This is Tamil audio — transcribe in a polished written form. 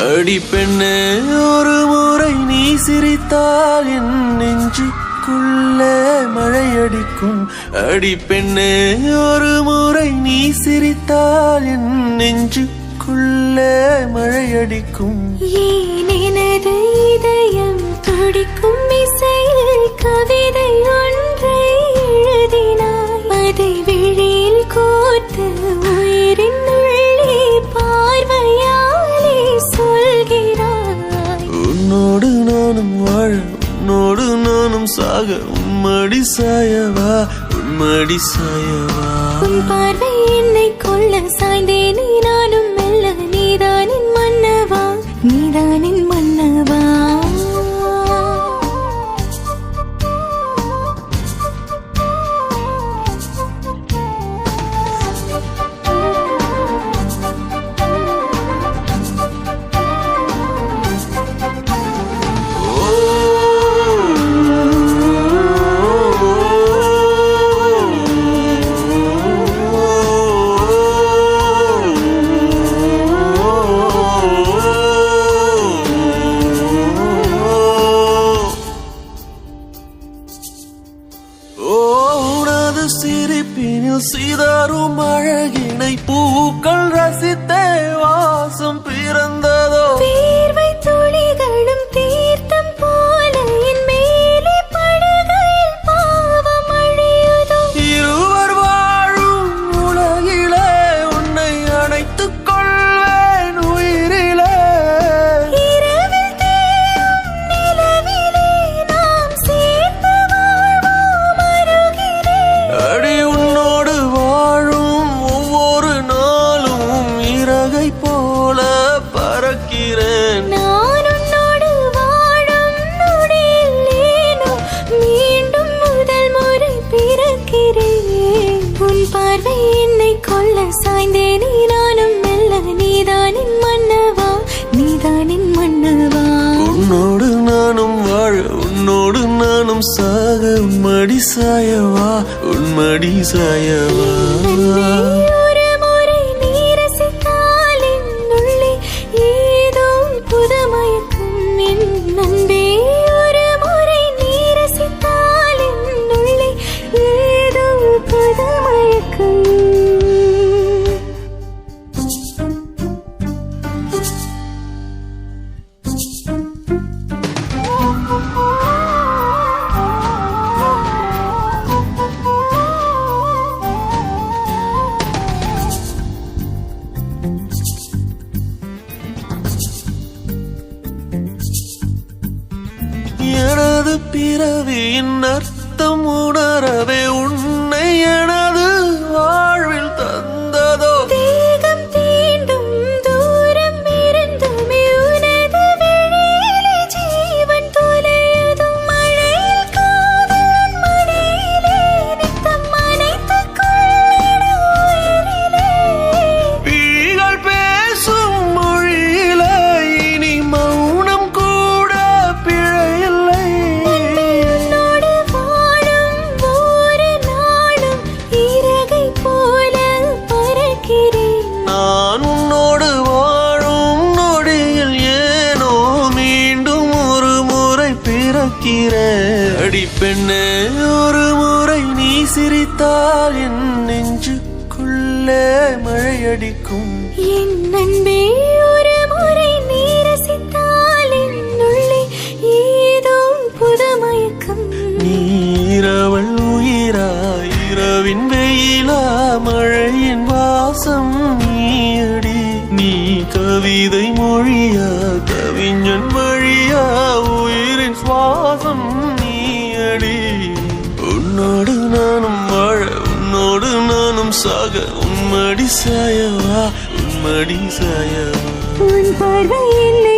அடி பெண்ணே ஒரு முறை நீ சிரித்தால் என் நெஞ்சுக்குள்ளே மழையடிக்கும். அடி பெண்ணே ஒரு முறை நீ சிரித்தால் என் நெஞ்சுக்குள்ளே மழையடிக்கும். ஏன் எனது இதயம் துடிக்கும் இசையில் கவிதை ஒன்றை எழுதினாய். அதை விழியில் கோர்த்து உயிரின் உள்ளே பார்வையாலே சொல்கிறாய். உன்னோடு நானும் வாழ உன்னோடு நானும் சாக உன்மடி சாயவா உன்மடி சாயவா. உன் பார்வை என்னை கொள்ள சாய்ந்தேனே நானும் மெல்ல. நீதானின் மன்னவா நீதானின் மன்னவா. சிரிப்பினில் சிதறும் அழகினை பூக்கள் ரசித்தே வாசம் பிறந்ததோ. வேர்வை துளிகளும் தீர்த்தம் போல என் மேலே படுகையில் பாவம் அழியுதோ. இருவர் வாழும் உலகிலே உன்னை அணைத்துக் கொள்வேன் உயிரிலே. இரவில் தேயும் நிலவிலே நாம் சேர்ந்து வாழ்வோம் அருகிலே. அடி உன்னோடு வாழும் ஒவ்வொரு நாளும் இறகை போல பறக்கிறேன். நான் உன்னோடு வாழும் நொடியில் ஏனோ மீண்டும் முதல் முறை பிறக்கிறேன். உன் பார்வை என்னை கொள்ள சாய்ந்தேனே நானும் மெல்ல. நீதானின் மன்னவா நீதானின் மன்னவா. உன்னோடு நானும் வாழ உன்னோடு நானும் சாக உன்மடி சாயவா உன்மடி சாயவா. ஒரு முறை நீ ரசித்தால் என் உள்ளே ஏதோ புது மயக்கம். என் நண்பே ஒரு முறை நீ ரசித்தால் என் உள்ளே ஏதோ புது மயக்கம். எனது பிறவியின் அர்த்தம் உணரவே உன்னை எனது வாழ்வில் தந்ததோ. தேகம் தீண்டும் தூரம் இருந்துமே உனது விழியிலே ஜீவன் தொலையுதோ. மழையில் காதல் மடியிலே நித்தம் அணைத்துக் கொள்ளிட உயிரிலே. விழிகள் பேசும் மொழியிலே இனி மௌனம் கூட பிழையில்லை. உன்னோடு வாழும் ஒவ்வொரு நாளும் இறகை போல பறக்கிறேன். நான் உன்னோடு வாழும் நொடியில் ஏனோ மீண்டும் ஒரு முறை பிறக்கிறேன். அடி பெண்ணே ஒரு முறை நீ சிரித்தால் என் நெஞ்சுக்குள்ளே மழையடிக்கும். என் அன்பே ஒரு முறை நீ ரசித்தால் என் உள்ளே ஏதோ புது மயக்கம். நீரவள் உயிரா இரவின் வெயிலா மழையின் வாசம் நீயடி. நீ கவிதை மொழியா கவிஞன் வழியா உயிரின் சுவாசம் நீயடி. உன்னோடு நானும் வாழ உன்னோடு நானும் சாக உன்மடி சாயவா உன்மடி சாயவா. உன் பார்வை என்னை